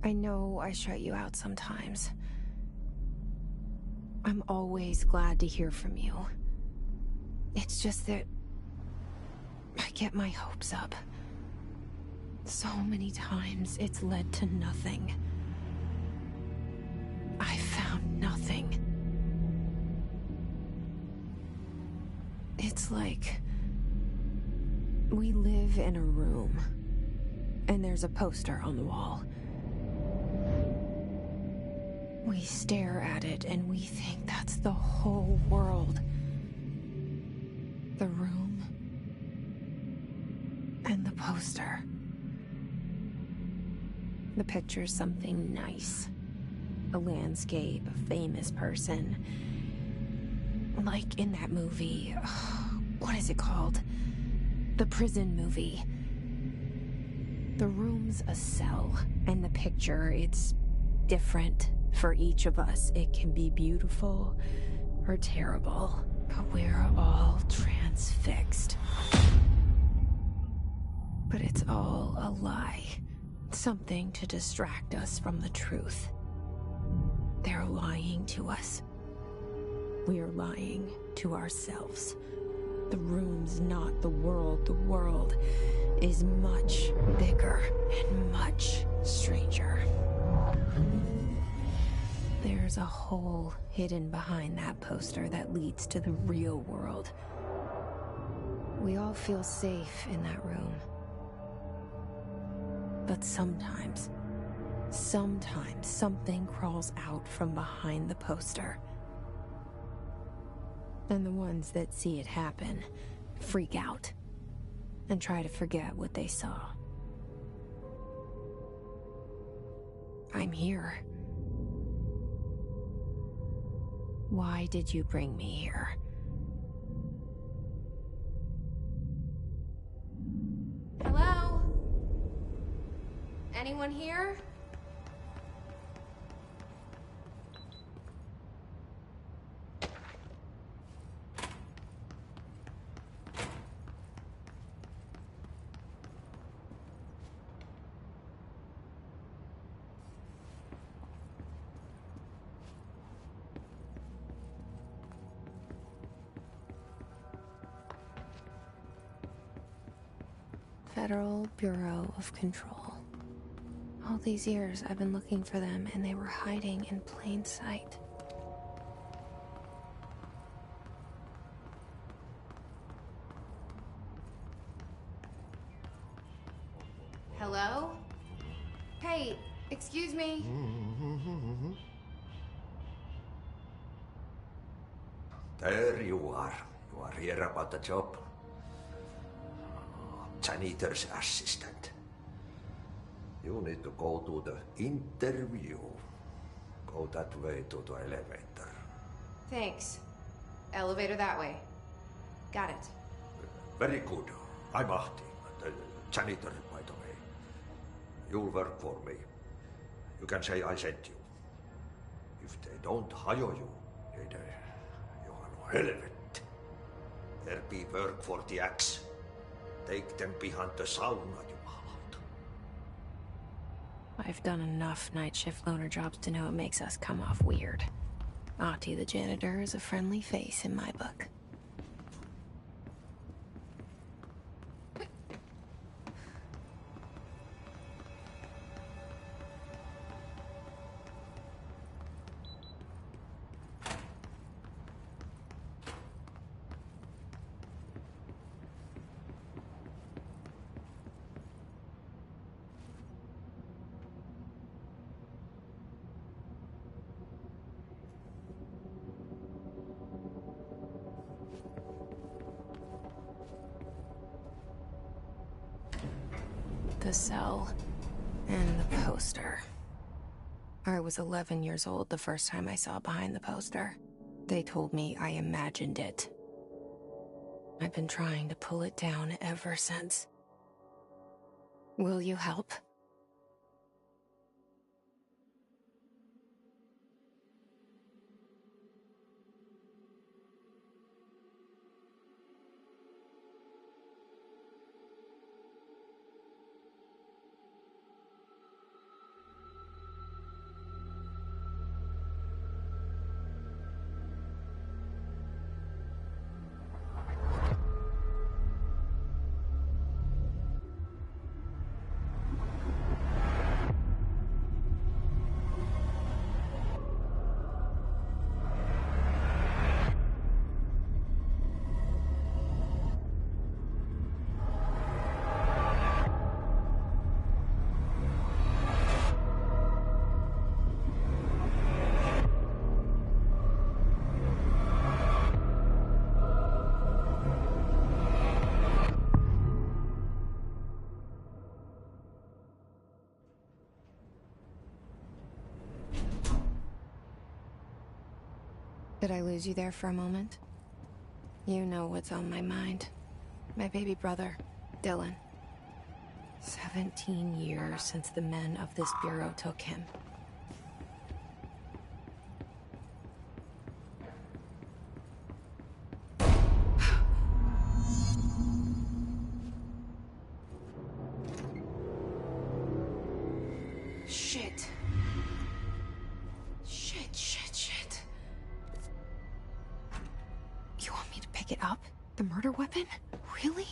I know I shut you out sometimes. I'm always glad to hear from you. It's just that I get my hopes up. So many times it's led to nothing. I found nothing. It's like we live in a room, and there's a poster on the wall. We stare at it and we think that's the whole world. The room and the poster. The picture's something nice. A landscape, a famous person. Like in that movie, what is it called? The prison movie. The room's a cell, and the picture, it's different for each of us. It can be beautiful or terrible, but we're all transfixed. But it's all a lie. Something to distract us from the truth. They're lying to us. We're lying to ourselves. The room's not the world. The world is much bigger and much stranger. There's a hole hidden behind that poster that leads to the real world. We all feel safe in that room. But sometimes something crawls out from behind the poster. And the ones that see it happen freak out and try to forget what they saw. I'm here. Why did you bring me here? Hello? Anyone here? Federal Bureau of Control. All these years I've been looking for them, and they were hiding in plain sight. Hello? Hey, excuse me. There you are. You are here about the job. Janitor's assistant. You need to go to the interview. Go that way to the elevator. Thanks. Elevator that way. Got it. Very good. I'm Ahti, the janitor, by the way. You'll work for me. You can say I sent you. If they don't hire you, then you are no helvet. There be work for the axe. Take them behind the sauna, you malat. I've done enough night shift loner jobs to know it makes us come off weird. Ahti the janitor is a friendly face in my book. The cell and the poster. I was 11 years old the first time I saw behind the poster. They told me I imagined it. I've been trying to pull it down ever since. Will you help? Did I lose you there for a moment? You know what's on my mind. My baby brother, Dylan. 17 years since the men of this bureau took him. Shit. Shit. You want me to pick it up? The murder weapon? Really?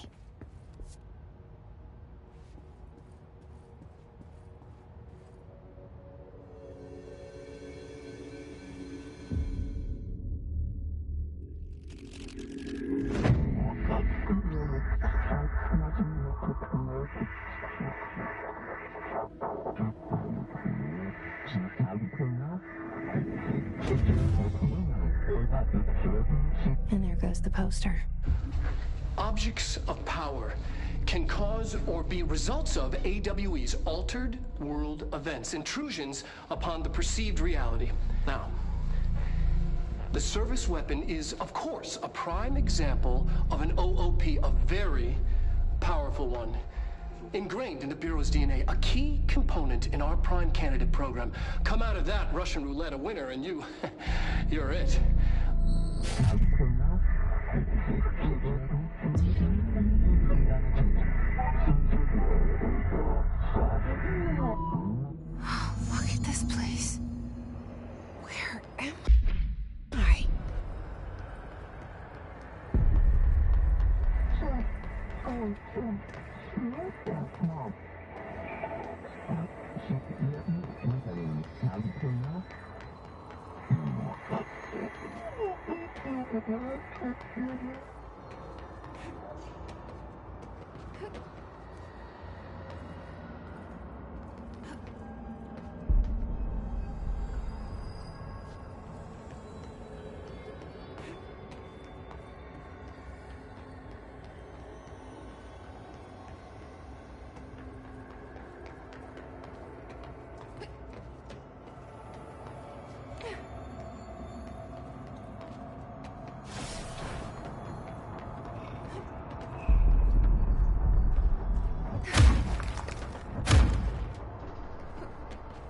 And there goes the poster. Objects of power can cause or be results of AWE's altered world events, intrusions upon the perceived reality. Now, the service weapon is, of course, a prime example of an OOP, a very powerful one. Ingrained in the Bureau's DNA, a key component in our prime candidate program. Come out of that Russian roulette a winner and you're it. Look at this place. Where am I?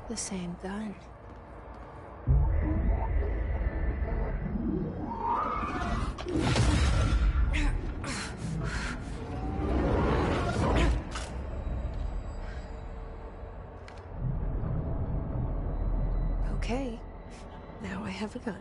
The same gun. Okay, now I have a gun.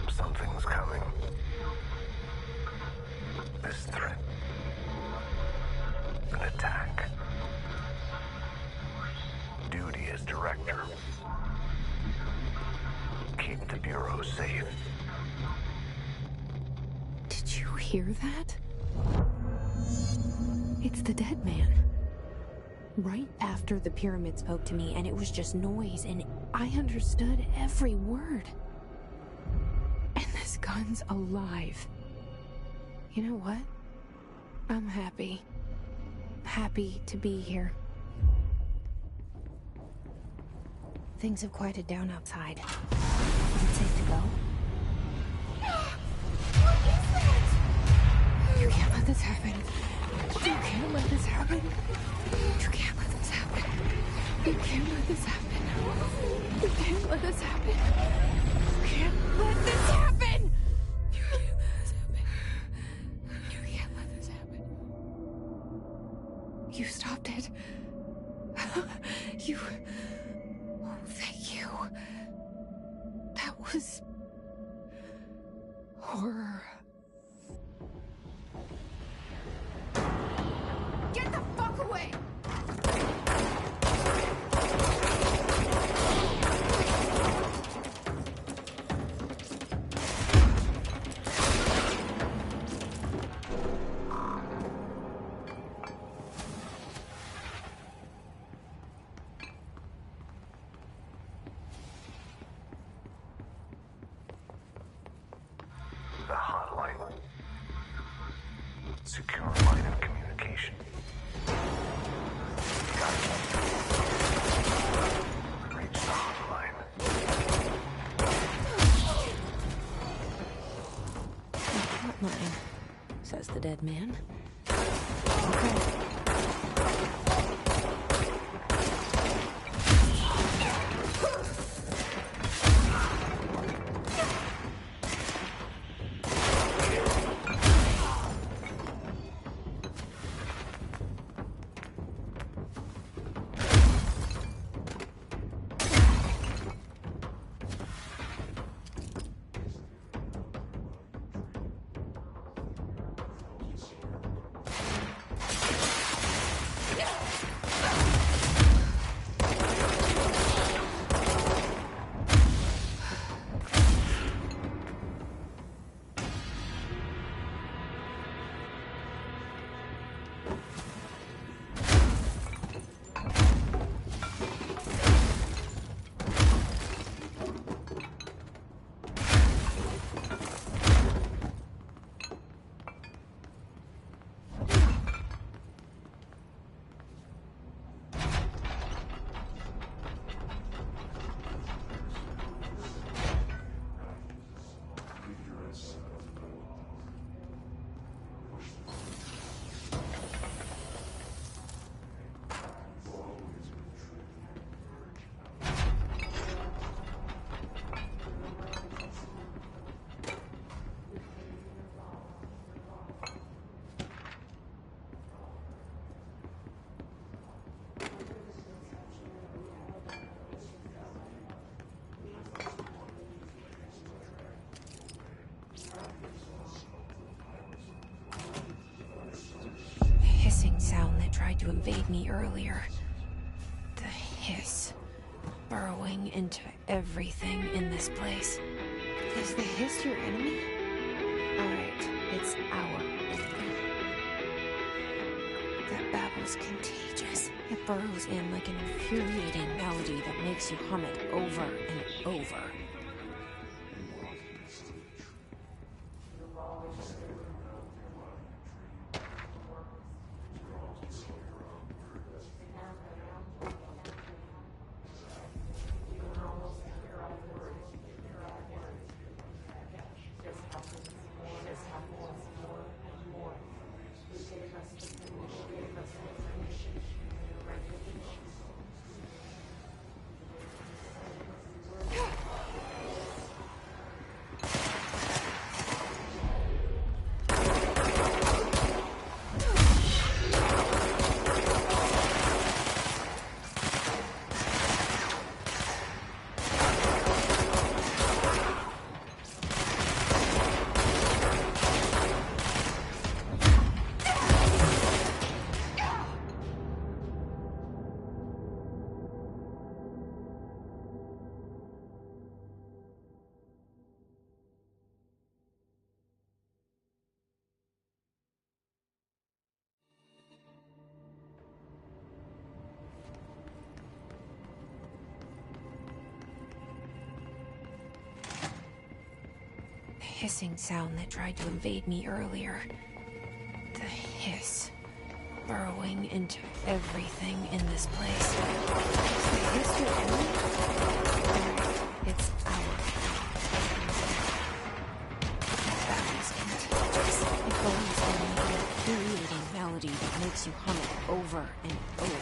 Something's coming. This threat. An attack. Duty as director. Bureau safe. Did you hear that? It's the dead man. Right after the pyramid spoke to me, and it was just noise, and I understood every word. And this gun's alive. You know what? I'm happy. Happy to be here. Things have quieted down outside. Is it safe to go? What is that? You can't let this happen. You can't let this happen. You can't let this happen. You can't let this happen. You can't let this happen. You can't let this happen. You can't let this happen. You can't let this happen. You stopped it. You... Oh, thank you. That was... horror. Get the fuck away! The hotline. Secure line of communication. Got it. Reach the hotline. Hotline, says the dead man. Okay. Sound that tried to invade me earlier. The hiss, burrowing into everything in this place. Is the hiss your enemy? Alright, it's our enemy. That babble's contagious. It burrows in like an infuriating melody that makes you hum it over and over. hissing sound that tried to invade me earlier. The hiss. Burrowing into everything in this place. Is the hiss your enemy? Or it's our it belongs in an infuriating melody that makes you hum it over and over.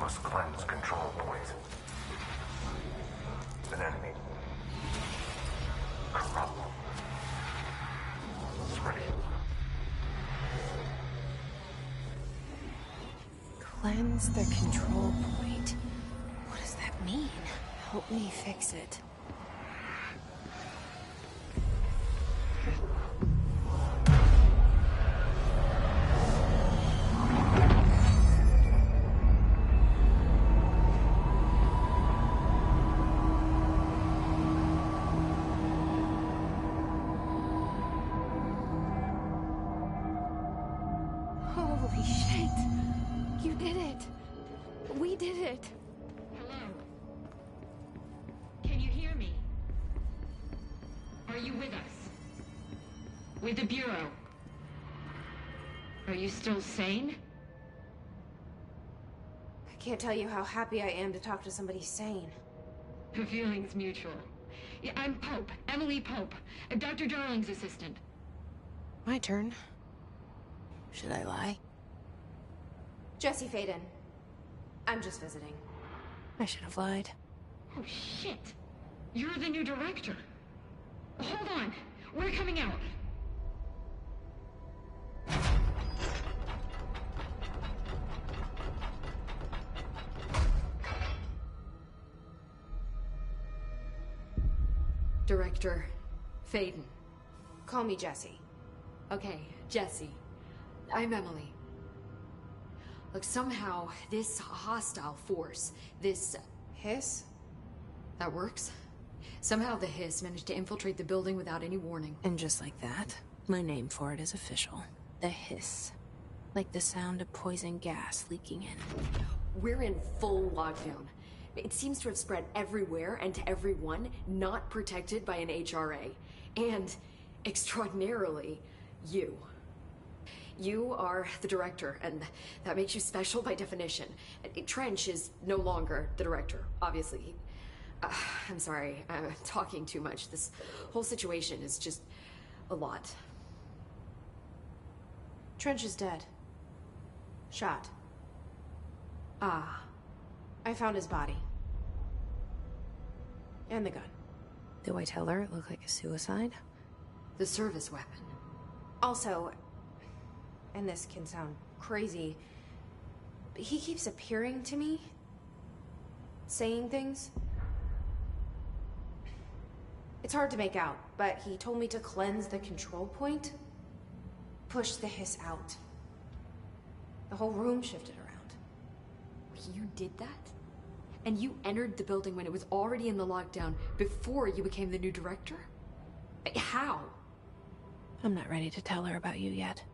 Must cleanse control points. An enemy. Corrupt. It's ready. Cleanse the control point. What does that mean? Help me fix it. Holy shit! You did it! We did it! Hello? Can you hear me? Are you with us? With the Bureau? Are you still sane? I can't tell you how happy I am to talk to somebody sane. The feeling's mutual. Yeah, I'm Pope, Emily Pope, Dr. Darling's assistant. My turn. Should I lie? Jesse Faden. I'm just visiting. I should have lied. Oh, shit. You're the new director. Hold on. We're coming out. Director Faden. Call me Jesse. Okay, Jesse. I'm Emily. Look, somehow this hostile force, this... Hiss? That works. Somehow the hiss managed to infiltrate the building without any warning. And just like that, my name for it is official. The hiss. Like the sound of poison gas leaking in. We're in full lockdown. It seems to have spread everywhere and to everyone not protected by an HRA. And, extraordinarily, you. You are the director, and that makes you special by definition. Trench is no longer the director, obviously. I'm sorry, I'm talking too much. This whole situation is just a lot. Trench is dead. Shot. Ah. I found his body. And the gun. Do I tell her it looked like a suicide? The service weapon. Also, and this can sound crazy, but he keeps appearing to me. Saying things. It's hard to make out, but he told me to cleanse the control point. Push the hiss out. The whole room shifted around. You did that? And you entered the building when it was already in the lockdown before you became the new director? How? I'm not ready to tell her about you yet.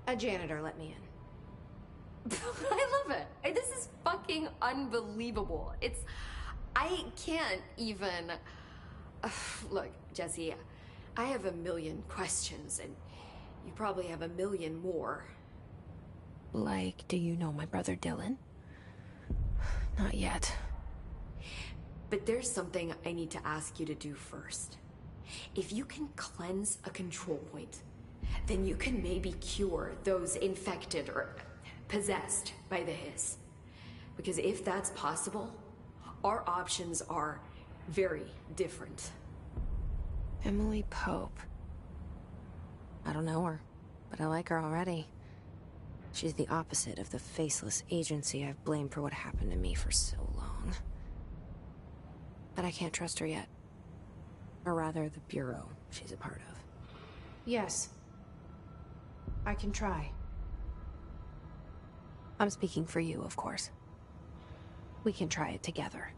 A janitor let me in. I love it. This is fucking unbelievable. I can't even... Look, Jesse, I have a million questions, and you probably have a million more. Like, do you know my brother Dylan? Not yet. But there's something I need to ask you to do first. If you can cleanse a control point, then you can maybe cure those infected or possessed by the hiss. Because if that's possible, our options are very different. Emily Pope. I don't know her, but I like her already. She's the opposite of the faceless agency I've blamed for what happened to me for so long. But I can't trust her yet. Or rather, the Bureau she's a part of. Yes. I can try. I'm speaking for you, of course. We can try it together.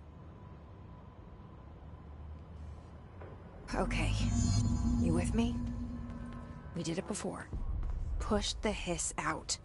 Okay. You with me? We did it before. Push the hiss out.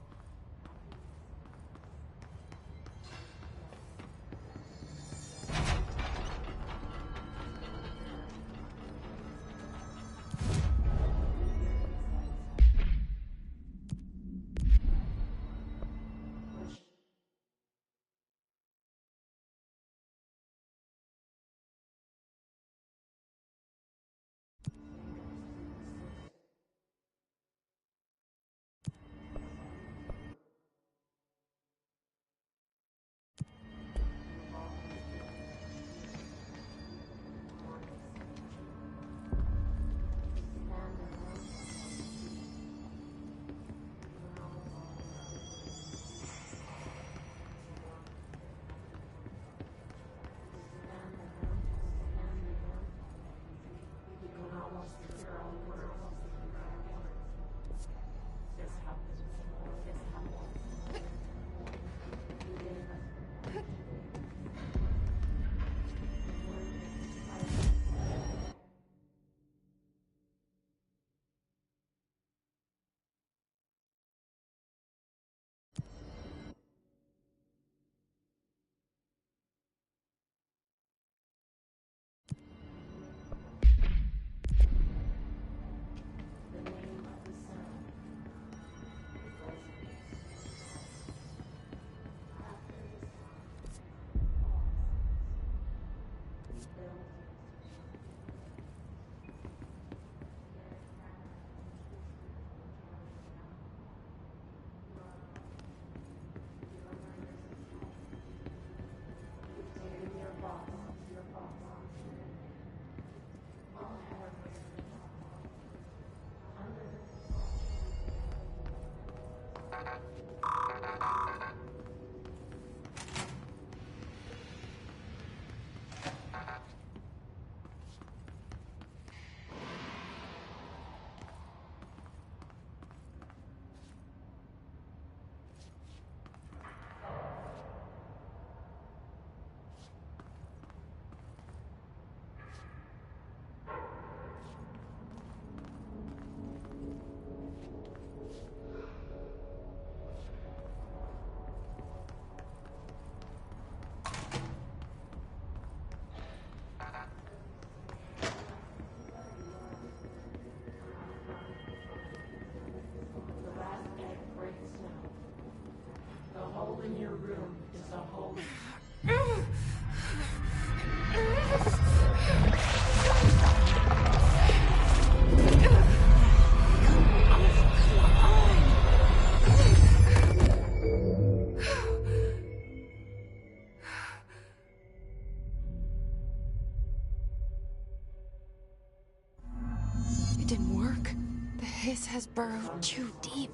This has burrowed too deep.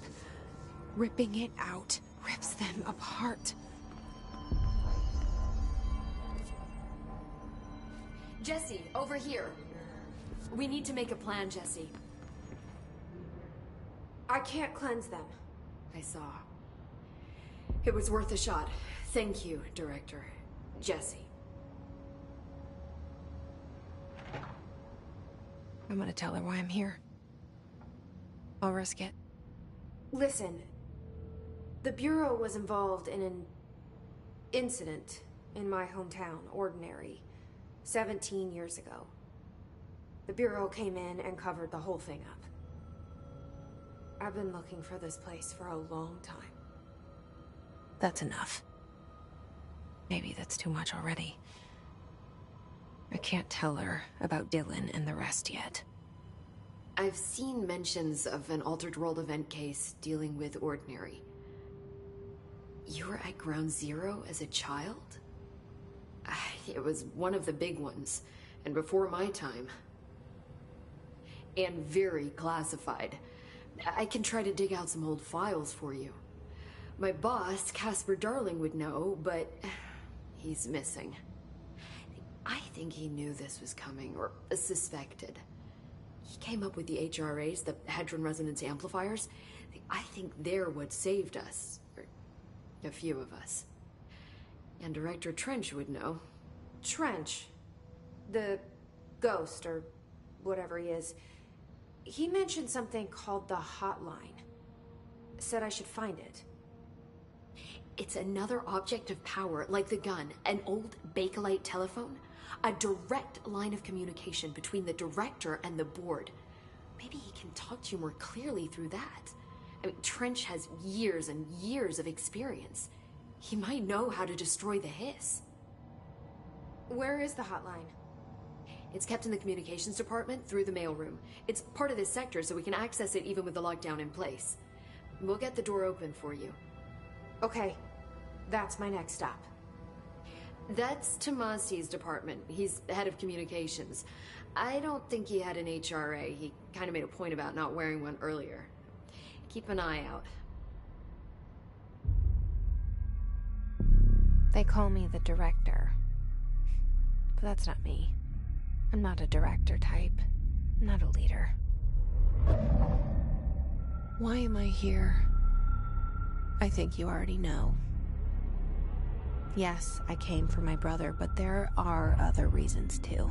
Ripping it out rips them apart. Jesse, over here. We need to make a plan, Jesse. I can't cleanse them. I saw. It was worth a shot. Thank you, Director. Jesse. I'm gonna tell her why I'm here. I'll risk it. Listen, the Bureau was involved in an incident in my hometown, Ordinary, 17 years ago. The Bureau came in and covered the whole thing up. I've been looking for this place for a long time. That's enough. Maybe that's too much already. I can't tell her about Dylan and the rest yet. I've seen mentions of an Altered World event case dealing with Ordinary. You were at Ground Zero as a child? It was one of the big ones, and before my time. And very classified. I can try to dig out some old files for you. My boss, Casper Darling, would know, but he's missing. I think he knew this was coming, or suspected. He came up with the HRAs, the Hadron Resonance Amplifiers. I think they're what saved us. Or a few of us. And Director Trench would know. Trench. The ghost, or whatever he is. He mentioned something called the Hotline. Said I should find it. It's another object of power, like the gun, an old Bakelite telephone. A direct line of communication between the director and the board. Maybe he can talk to you more clearly through that. I mean, Trench has years and years of experience. He might know how to destroy the Hiss. Where is the hotline? It's kept in the communications department through the mailroom. It's part of this sector, so we can access it even with the lockdown in place. We'll get the door open for you. Okay, that's my next stop. That's Tomasi's department. He's head of communications. I don't think he had an HRA. He kind of made a point about not wearing one earlier. Keep an eye out. They call me the director. But that's not me. I'm not a director type. I'm not a leader. Why am I here? I think you already know. Yes, I came for my brother, but there are other reasons too.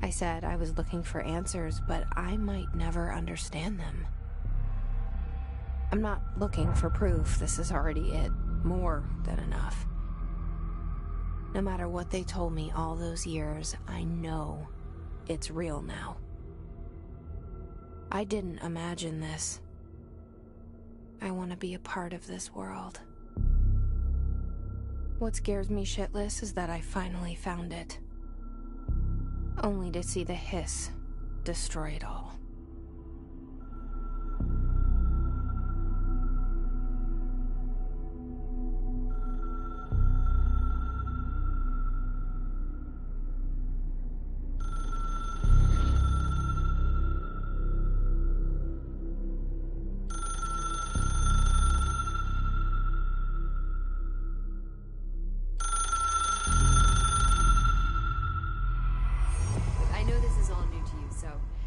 I said I was looking for answers, but I might never understand them. I'm not looking for proof. This is already it. More than enough. No matter what they told me all those years, I know it's real now. I didn't imagine this. I want to be a part of this world. What scares me shitless is that I finally found it. Only to see the Hiss destroy it all.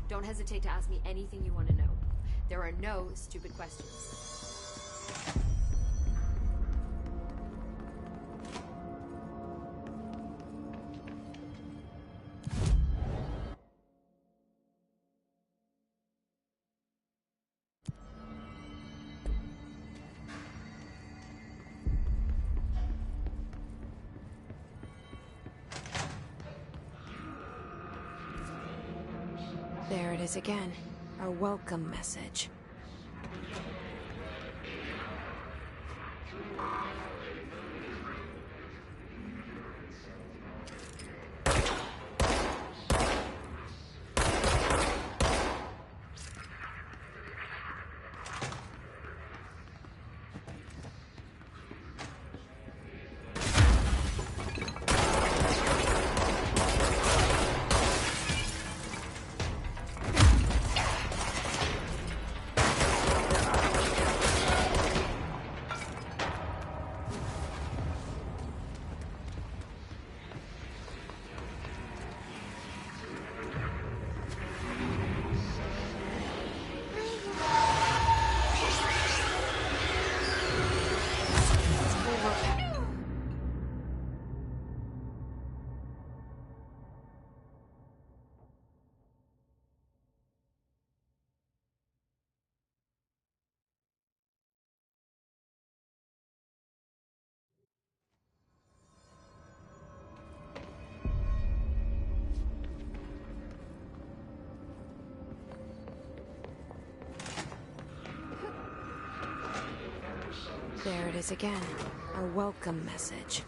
Don't hesitate to ask me anything you want to know. There are no stupid questions. There it is again. Our welcome message. There it is again. Our welcome message.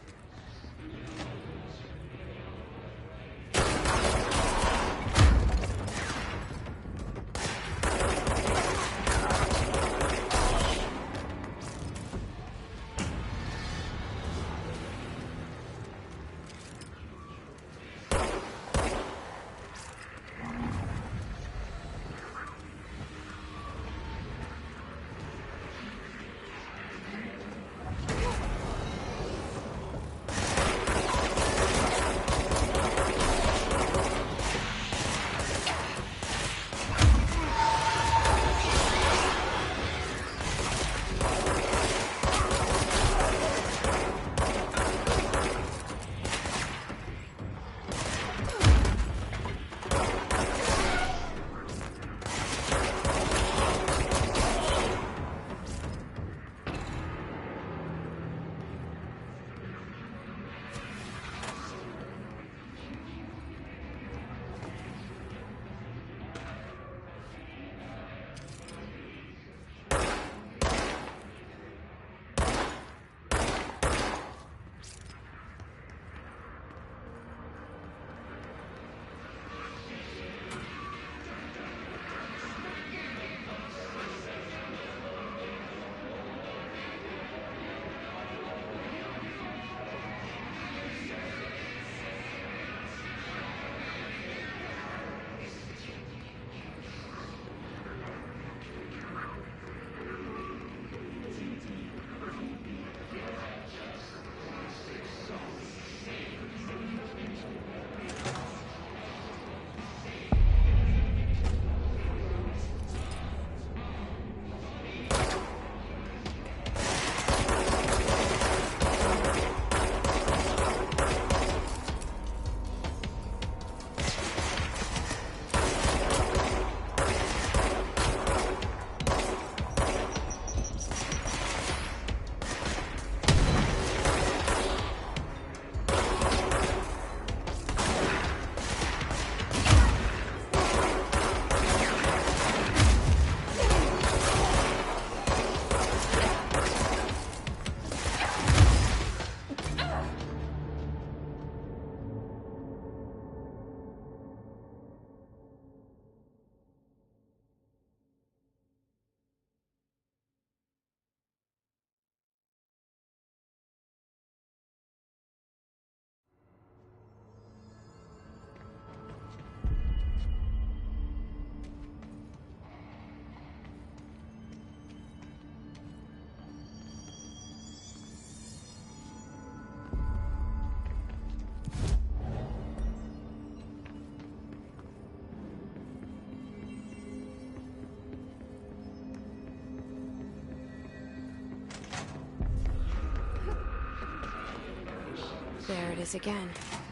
There it is again.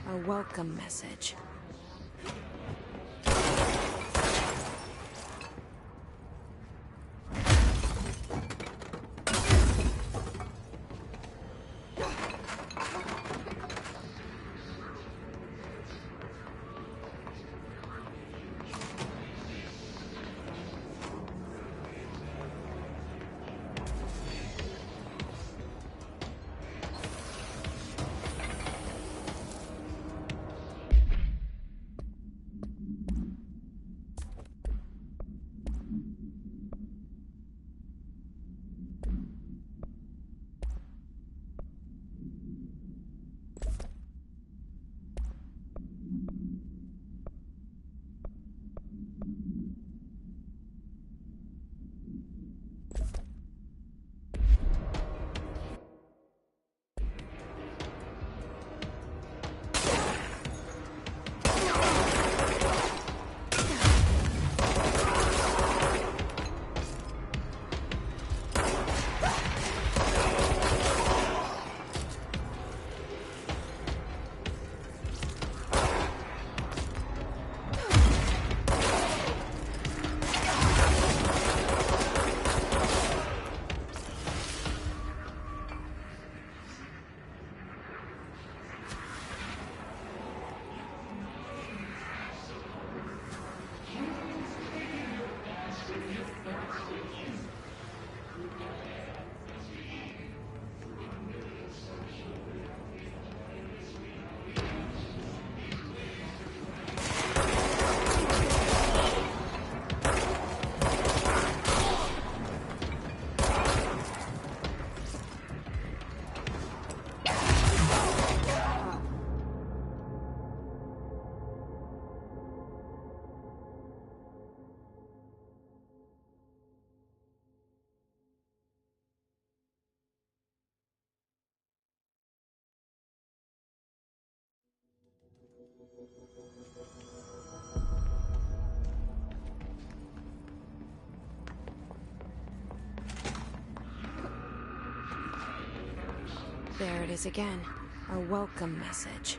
A welcome message. There it is again. A welcome message.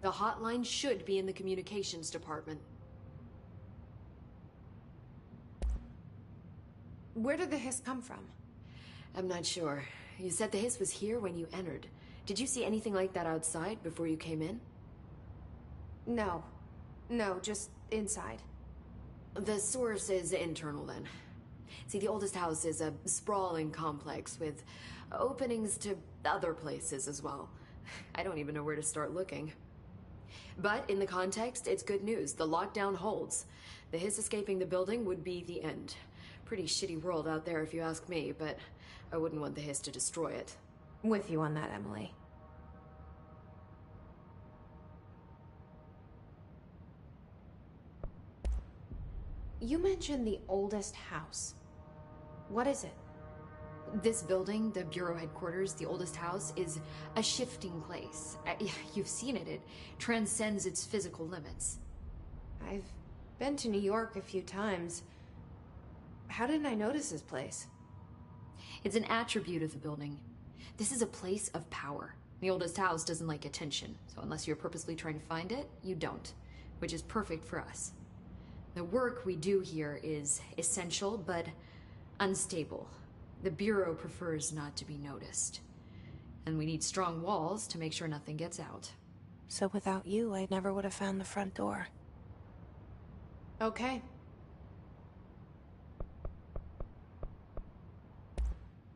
The hotline should be in the communications department. Where did the hiss come from? I'm not sure. You said the hiss was here when you entered. Did you see anything like that outside before you came in? No. No, just inside. The source is internal then. See, the oldest house is a sprawling complex with openings to other places as well. I don't even know where to start looking. But in the context, it's good news. The lockdown holds. The hiss escaping the building would be the end. Pretty shitty world out there if you ask me, but I wouldn't want the hiss to destroy it. With you on that, Emily. You mentioned the oldest house. What is it? This building, the Bureau headquarters, the oldest house, is a shifting place. You've seen it. It transcends its physical limits. I've been to New York a few times. How didn't I notice this place? It's an attribute of the building. This is a place of power. The oldest house doesn't like attention, so unless you're purposely trying to find it, you don't, which is perfect for us. The work we do here is essential, but unstable. The Bureau prefers not to be noticed. And we need strong walls to make sure nothing gets out. So without you, I never would have found the front door. Okay.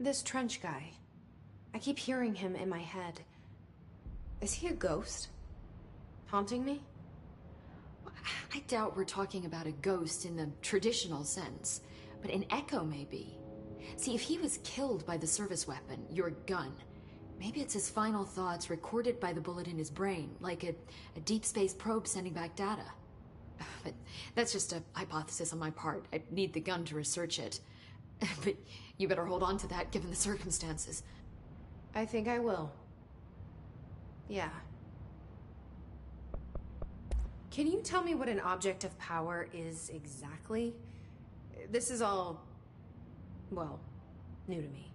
This Trench guy. I keep hearing him in my head. Is he a ghost? Haunting me? I doubt we're talking about a ghost in the traditional sense, but an echo maybe. See, if he was killed by the service weapon, your gun, maybe it's his final thoughts recorded by the bullet in his brain, like a deep space probe sending back data. But that's just a hypothesis on my part. I need the gun to research it. But you better hold on to that given the circumstances. I think I will. Yeah. Can you tell me what an object of power is exactly? This is all, well, new to me.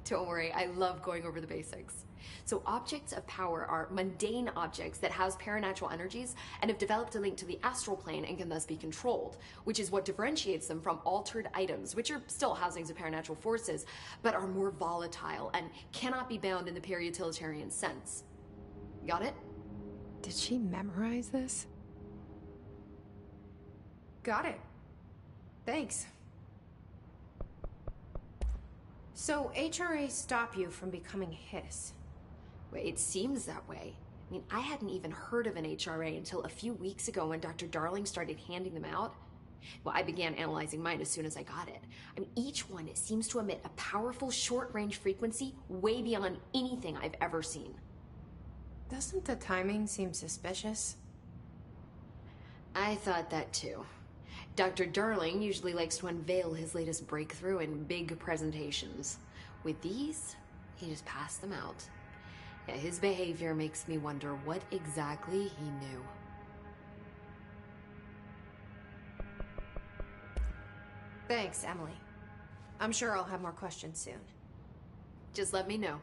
Don't worry, I love going over the basics. So objects of power are mundane objects that house paranatural energies and have developed a link to the astral plane and can thus be controlled, which is what differentiates them from altered items, which are still housings of paranatural forces, but are more volatile and cannot be bound in the peri-utilitarian sense. Got it? Did she memorize this? Got it. Thanks. So HRA stop you from becoming Hiss? Well, it seems that way. I mean, I hadn't even heard of an HRA until a few weeks ago when Dr. Darling started handing them out. Well, I began analyzing mine as soon as I got it. I mean, each one seems to emit a powerful short-range frequency way beyond anything I've ever seen. Doesn't the timing seem suspicious? I thought that too. Dr. Darling usually likes to unveil his latest breakthrough in big presentations. With these, he just passed them out. Yeah, his behavior makes me wonder what exactly he knew. Thanks, Emily. I'm sure I'll have more questions soon. Just let me know.